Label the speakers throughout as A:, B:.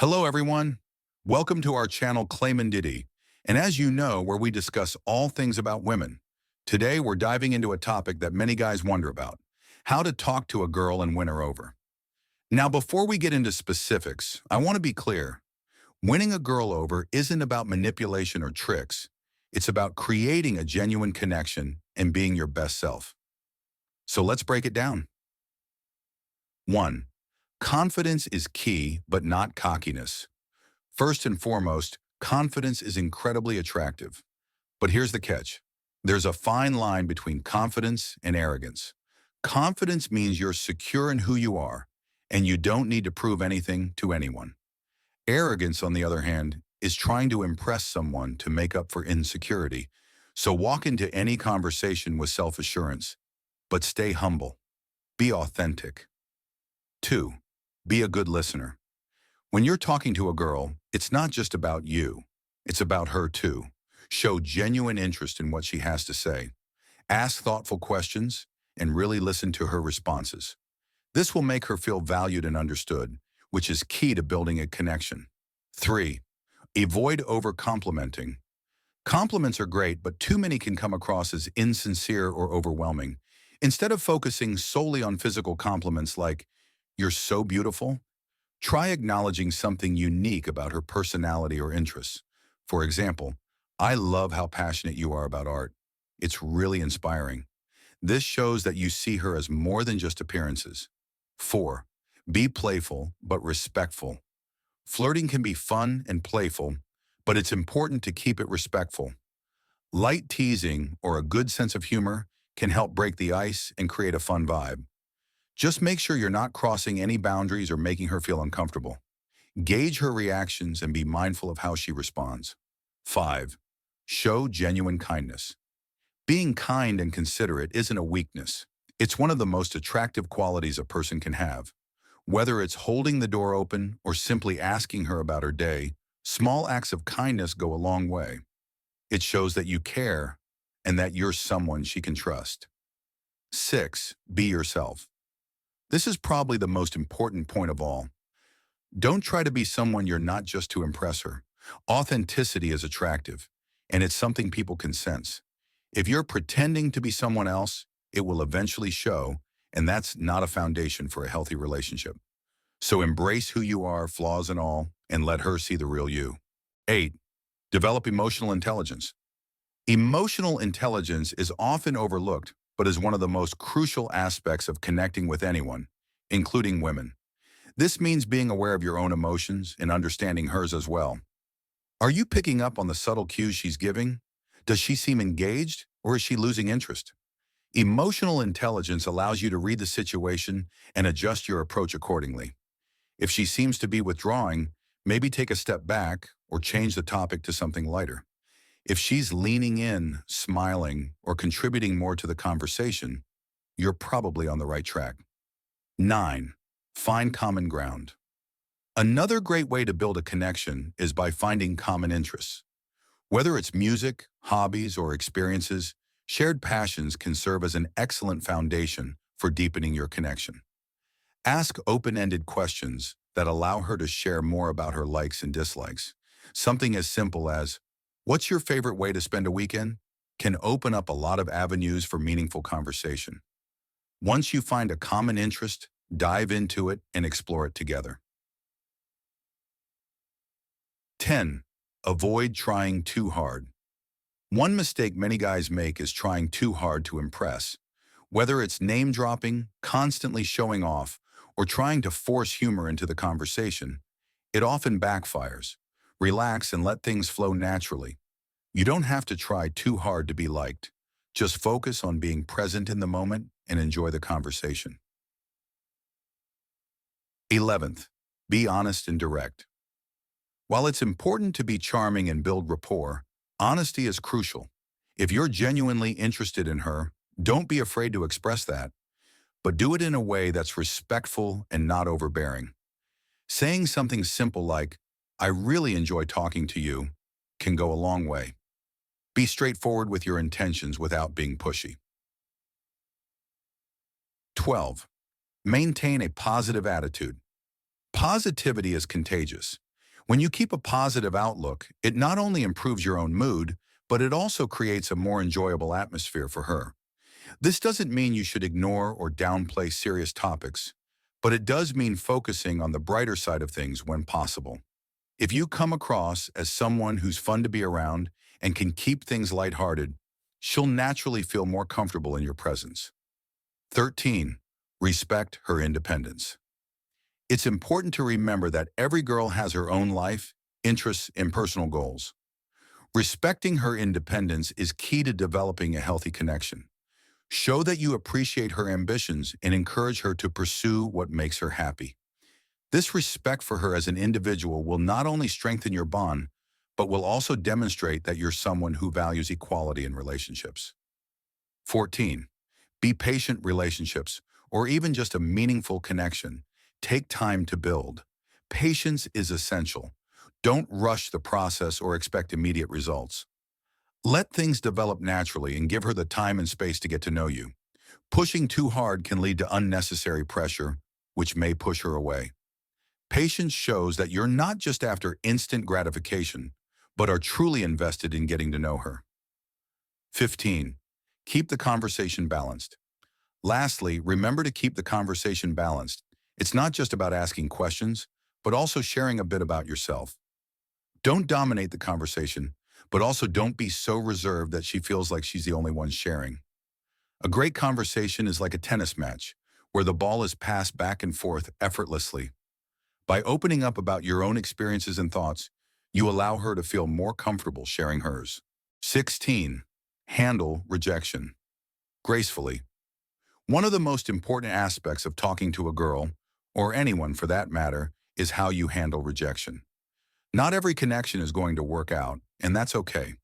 A: Hello, everyone. Welcome to our channel, Complemenet. And as you know, where we discuss all things about women. Today, we're diving into a topic that many guys wonder about, how to talk to a girl and win her over. Now, before we get into specifics, I want to be clear. Winning a girl over isn't about manipulation or tricks. It's about creating a genuine connection and being your best self. So let's break it down. 1. Confidence is key, but not cockiness. First and foremost, confidence is incredibly attractive. But here's the catch. There's a fine line between confidence and arrogance. Confidence means you're secure in who you are, and you don't need to prove anything to anyone. Arrogance, on the other hand, is trying to impress someone to make up for insecurity. So walk into any conversation with self-assurance, but stay humble. Be authentic. 2. Be a good listener. When you're talking to a girl, it's not just about you. It's about her too. Show genuine interest in what she has to say. Ask thoughtful questions and really listen to her responses. This will make her feel valued and understood, which is key to building a connection. 3. Avoid over-complimenting. Compliments are great, but too many can come across as insincere or overwhelming. Instead of focusing solely on physical compliments like, "You're so beautiful," try acknowledging something unique about her personality or interests. For example, "I love how passionate you are about art. It's really inspiring." This shows that you see her as more than just appearances. 4. Be playful but respectful. Flirting can be fun and playful, but it's important to keep it respectful. Light teasing or a good sense of humor can help break the ice and create a fun vibe. Just make sure you're not crossing any boundaries or making her feel uncomfortable. Gauge her reactions and be mindful of how she responds. 5. Show genuine kindness. Being kind and considerate isn't a weakness. It's one of the most attractive qualities a person can have. Whether it's holding the door open or simply asking her about her day, small acts of kindness go a long way. It shows that you care and that you're someone she can trust. 6. Be yourself. This is probably the most important point of all. Don't try to be someone you're not just to impress her. Authenticity is attractive, and it's something people can sense. If you're pretending to be someone else, it will eventually show, and that's not a foundation for a healthy relationship. So embrace who you are, flaws and all, and let her see the real you. 8. Develop emotional intelligence. Emotional intelligence is often overlooked, but is one of the most crucial aspects of connecting with anyone, including women. This means being aware of your own emotions and understanding hers as well. Are you picking up on the subtle cues she's giving? Does she seem engaged, or is she losing interest? Emotional intelligence allows you to read the situation and adjust your approach accordingly. If she seems to be withdrawing, maybe take a step back or change the topic to something lighter. If she's leaning in, smiling, or contributing more to the conversation, you're probably on the right track. 9. Find common ground. Another great way to build a connection is by finding common interests. Whether it's music, hobbies, or experiences, shared passions can serve as an excellent foundation for deepening your connection. Ask open-ended questions that allow her to share more about her likes and dislikes. Something as simple as, "What's your favorite way to spend a weekend?" can open up a lot of avenues for meaningful conversation. Once you find a common interest, dive into it and explore it together. 10. Avoid trying too hard. One mistake many guys make is trying too hard to impress. Whether it's name-dropping, constantly showing off, or trying to force humor into the conversation, it often backfires. Relax and let things flow naturally. You don't have to try too hard to be liked. Just focus on being present in the moment and enjoy the conversation. 11th, be honest and direct. While it's important to be charming and build rapport, honesty is crucial. If you're genuinely interested in her, don't be afraid to express that, but do it in a way that's respectful and not overbearing. Saying something simple like, "I really enjoy talking to you," can go a long way. Be straightforward with your intentions without being pushy. 12. Maintain a positive attitude. Positivity is contagious. When you keep a positive outlook, it not only improves your own mood, but it also creates a more enjoyable atmosphere for her. This doesn't mean you should ignore or downplay serious topics, but it does mean focusing on the brighter side of things when possible. If you come across as someone who's fun to be around and can keep things lighthearted, she'll naturally feel more comfortable in your presence. 13. Respect her independence. It's important to remember that every girl has her own life, interests, and personal goals. Respecting her independence is key to developing a healthy connection. Show that you appreciate her ambitions and encourage her to pursue what makes her happy. This respect for her as an individual will not only strengthen your bond, but will also demonstrate that you're someone who values equality in relationships. 14. Be patient. Relationships, or even just a meaningful connection, take time to build. Patience is essential. Don't rush the process or expect immediate results. Let things develop naturally and give her the time and space to get to know you. Pushing too hard can lead to unnecessary pressure, which may push her away. Patience shows that you're not just after instant gratification, but are truly invested in getting to know her. 15. Keep the conversation balanced. Lastly, remember to keep the conversation balanced. It's not just about asking questions, but also sharing a bit about yourself. Don't dominate the conversation, but also don't be so reserved that she feels like she's the only one sharing. A great conversation is like a tennis match, where the ball is passed back and forth effortlessly. By opening up about your own experiences and thoughts, you allow her to feel more comfortable sharing hers. 16. Handle rejection gracefully. One of the most important aspects of talking to a girl, or anyone for that matter, is how you handle rejection. Not every connection is going to work out, and that's okay.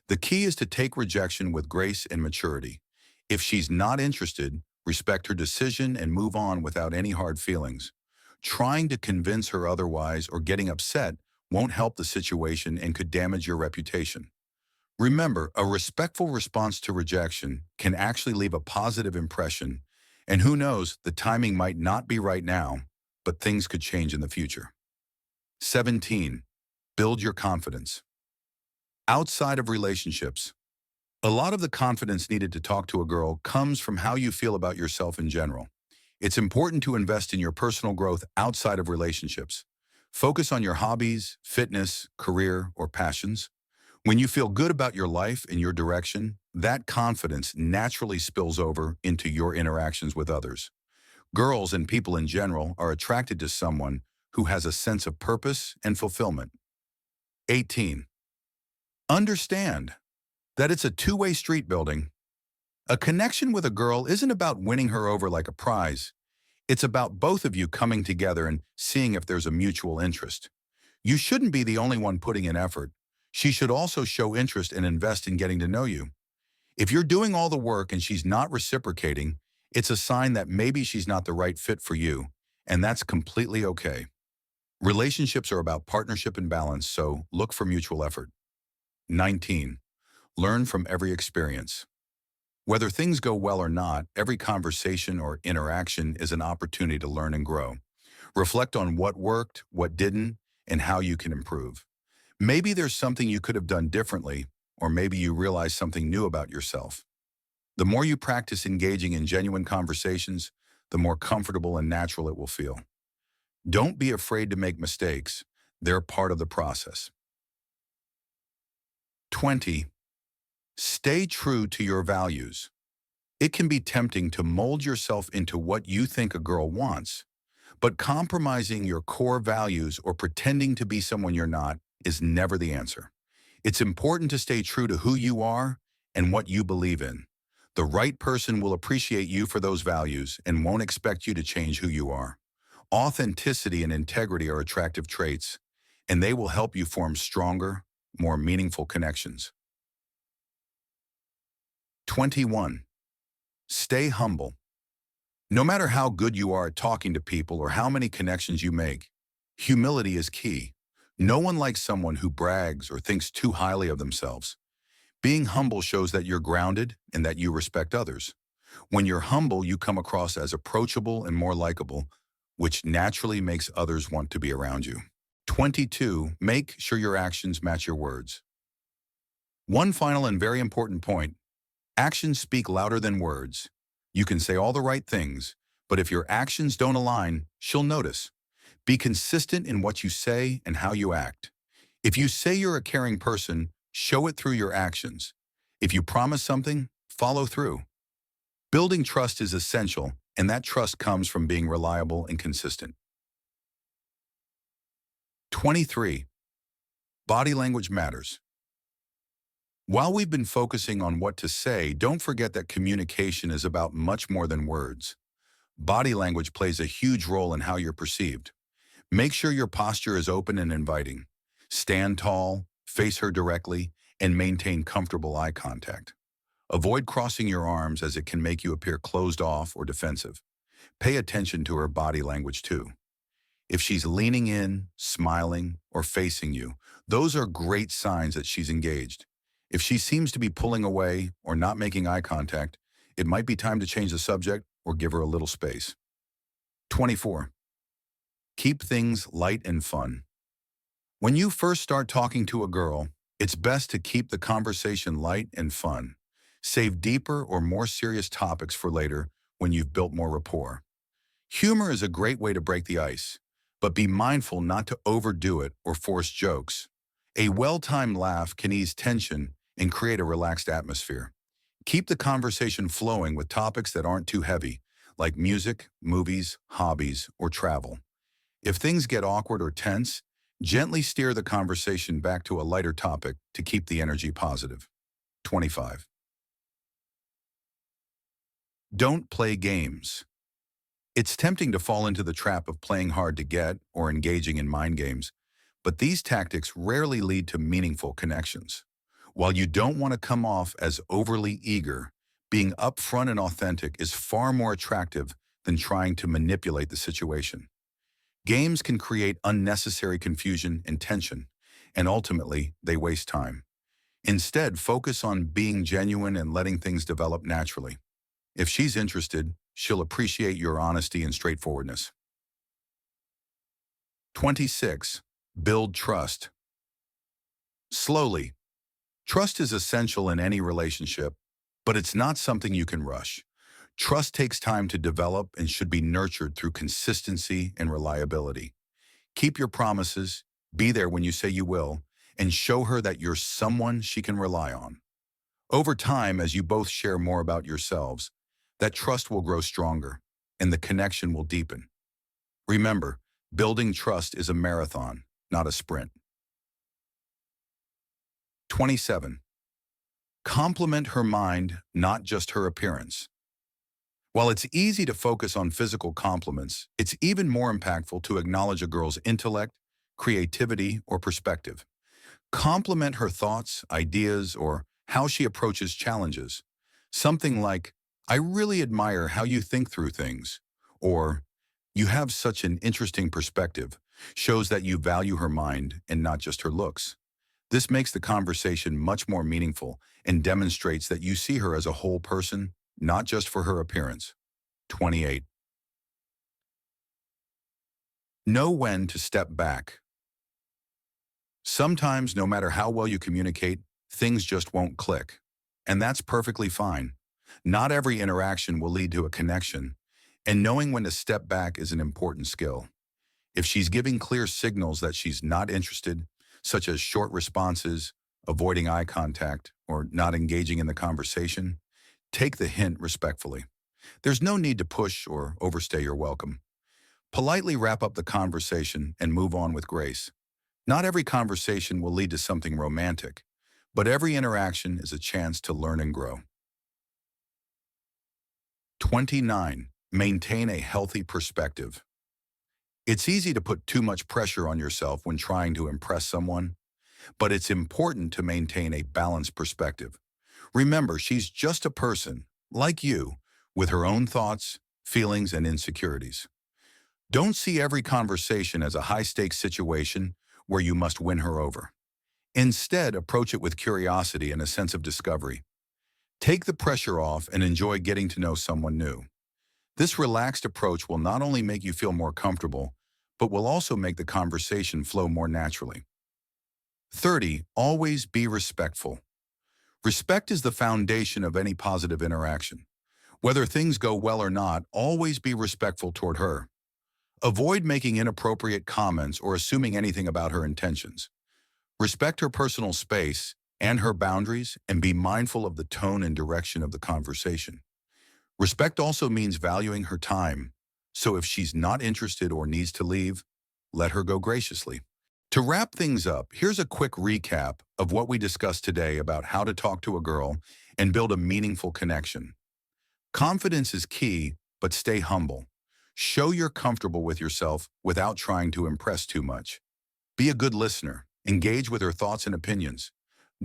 A: The key is to take rejection with grace and maturity. If she's not interested, respect her decision and move on without any hard feelings. Trying to convince her otherwise or getting upset won't help the situation and could damage your reputation. Remember, a respectful response to rejection can actually leave a positive impression, and who knows, the timing might not be right now, but things could change in the future. 17. Build your confidence. Outside of relationships, a lot of the confidence needed to talk to a girl comes from how you feel about yourself in general. It's important to invest in your personal growth outside of relationships. Focus on your hobbies, fitness, career, or passions. When you feel good about your life and your direction, that confidence naturally spills over into your interactions with others. Girls and people in general are attracted to someone who has a sense of purpose and fulfillment. 18. Understand that it's a two-way street building. A connection with a girl isn't about winning her over like a prize. It's about both of you coming together and seeing if there's a mutual interest. You shouldn't be the only one putting in effort. She should also show interest and invest in getting to know you. If you're doing all the work and she's not reciprocating, it's a sign that maybe she's not the right fit for you, and that's completely okay. Relationships are about partnership and balance, so look for mutual effort. 19. Learn from every experience. Whether things go well or not, every conversation or interaction is an opportunity to learn and grow. Reflect on what worked, what didn't, and how you can improve. Maybe there's something you could have done differently, or maybe you realize something new about yourself. The more you practice engaging in genuine conversations, the more comfortable and natural it will feel. Don't be afraid to make mistakes. They're part of the process. 20. Stay true to your values. It can be tempting to mold yourself into what you think a girl wants, but compromising your core values or pretending to be someone you're not is never the answer. It's important to stay true to who you are and what you believe in. The right person will appreciate you for those values and won't expect you to change who you are. Authenticity and integrity are attractive traits, and they will help you form stronger, more meaningful connections. 21. Stay humble. No matter how good you are at talking to people or how many connections you make, humility is key. No one likes someone who brags or thinks too highly of themselves. Being humble shows that you're grounded and that you respect others. When you're humble, you come across as approachable and more likable, which naturally makes others want to be around you. 22, make sure your actions match your words. One final and very important point: actions speak louder than words. You can say all the right things, but if your actions don't align, she'll notice. Be consistent in what you say and how you act. If you say you're a caring person, show it through your actions. If you promise something, follow through. Building trust is essential, and that trust comes from being reliable and consistent. 23. Body language matters. While we've been focusing on what to say, don't forget that communication is about much more than words. Body language plays a huge role in how you're perceived. Make sure your posture is open and inviting. Stand tall, face her directly, and maintain comfortable eye contact. Avoid crossing your arms as it can make you appear closed off or defensive. Pay attention to her body language too. If she's leaning in, smiling, or facing you, those are great signs that she's engaged. If she seems to be pulling away or not making eye contact, it might be time to change the subject or give her a little space. 24. Keep things light and fun. When you first start talking to a girl, it's best to keep the conversation light and fun. Save deeper or more serious topics for later when you've built more rapport. Humor is a great way to break the ice, but be mindful not to overdo it or force jokes. A well-timed laugh can ease tension and create a relaxed atmosphere. Keep the conversation flowing with topics that aren't too heavy, like music, movies, hobbies, or travel. If things get awkward or tense, gently steer the conversation back to a lighter topic to keep the energy positive. 25. Don't play games. It's tempting to fall into the trap of playing hard to get or engaging in mind games, but these tactics rarely lead to meaningful connections. While you don't want to come off as overly eager, being upfront and authentic is far more attractive than trying to manipulate the situation. Games can create unnecessary confusion and tension, and ultimately, they waste time. Instead, focus on being genuine and letting things develop naturally. If she's interested, she'll appreciate your honesty and straightforwardness. 26. Build trust. Slowly. Trust is essential in any relationship, but it's not something you can rush. Trust takes time to develop and should be nurtured through consistency and reliability. Keep your promises, be there when you say you will, and show her that you're someone she can rely on. Over time, as you both share more about yourselves, that trust will grow stronger, and the connection will deepen. Remember, building trust is a marathon, not a sprint. 27. Compliment her mind, not just her appearance. While it's easy to focus on physical compliments, it's even more impactful to acknowledge a girl's intellect, creativity, or perspective. Compliment her thoughts, ideas, or how she approaches challenges. Something like, "I really admire how you think through things," or "You have such an interesting perspective," shows that you value her mind and not just her looks. This makes the conversation much more meaningful and demonstrates that you see her as a whole person, not just for her appearance. 28. Know when to step back. Sometimes, no matter how well you communicate, things just won't click. And that's perfectly fine. Not every interaction will lead to a connection, and knowing when to step back is an important skill. If she's giving clear signals that she's not interested, such as short responses, avoiding eye contact, or not engaging in the conversation, take the hint respectfully. There's no need to push or overstay your welcome. Politely wrap up the conversation and move on with grace. Not every conversation will lead to something romantic, but every interaction is a chance to learn and grow. 29. Maintain a healthy perspective. It's easy to put too much pressure on yourself when trying to impress someone, but it's important to maintain a balanced perspective. Remember, she's just a person, like you, with her own thoughts, feelings, and insecurities. Don't see every conversation as a high-stakes situation where you must win her over. Instead, approach it with curiosity and a sense of discovery. Take the pressure off and enjoy getting to know someone new. This relaxed approach will not only make you feel more comfortable, but will also make the conversation flow more naturally. 30. Always be respectful. Respect is the foundation of any positive interaction. Whether things go well or not, always be respectful toward her. Avoid making inappropriate comments or assuming anything about her intentions. Respect her personal space and her boundaries, and be mindful of the tone and direction of the conversation. Respect also means valuing her time, so if she's not interested or needs to leave, let her go graciously. To wrap things up, here's a quick recap of what we discussed today about how to talk to a girl and build a meaningful connection. Confidence is key, but stay humble. Show you're comfortable with yourself without trying to impress too much. Be a good listener. Engage with her thoughts and opinions.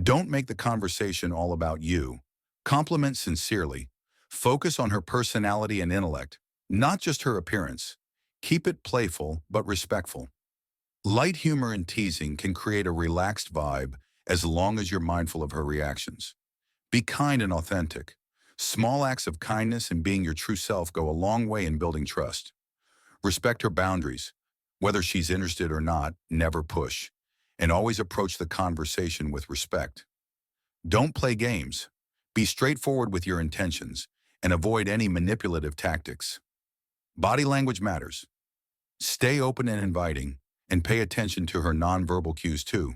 A: Don't make the conversation all about you. Compliment sincerely. Focus on her personality and intellect, not just her appearance. Keep it playful but respectful. Light humor and teasing can create a relaxed vibe as long as you're mindful of her reactions. Be kind and authentic. Small acts of kindness and being your true self go a long way in building trust. Respect her boundaries. Whether she's interested or not, never push. And always approach the conversation with respect. Don't play games. Be straightforward with your intentions and avoid any manipulative tactics. Body language matters. Stay open and inviting, and pay attention to her nonverbal cues too.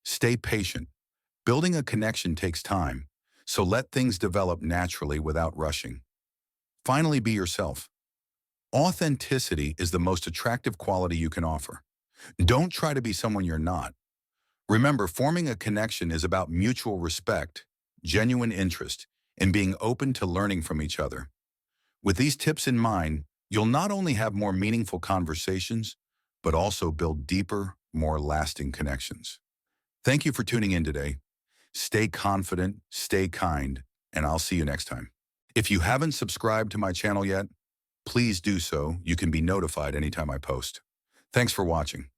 A: Stay patient. Building a connection takes time, so let things develop naturally without rushing. Finally, be yourself. Authenticity is the most attractive quality you can offer. Don't try to be someone you're not. Remember, forming a connection is about mutual respect, genuine interest, and being open to learning from each other. With these tips in mind, you'll not only have more meaningful conversations, but also build deeper, more lasting connections. Thank you for tuning in today. Stay confident, stay kind, and I'll see you next time. If you haven't subscribed to my channel yet, please do so. You can be notified anytime I post. Thanks for watching.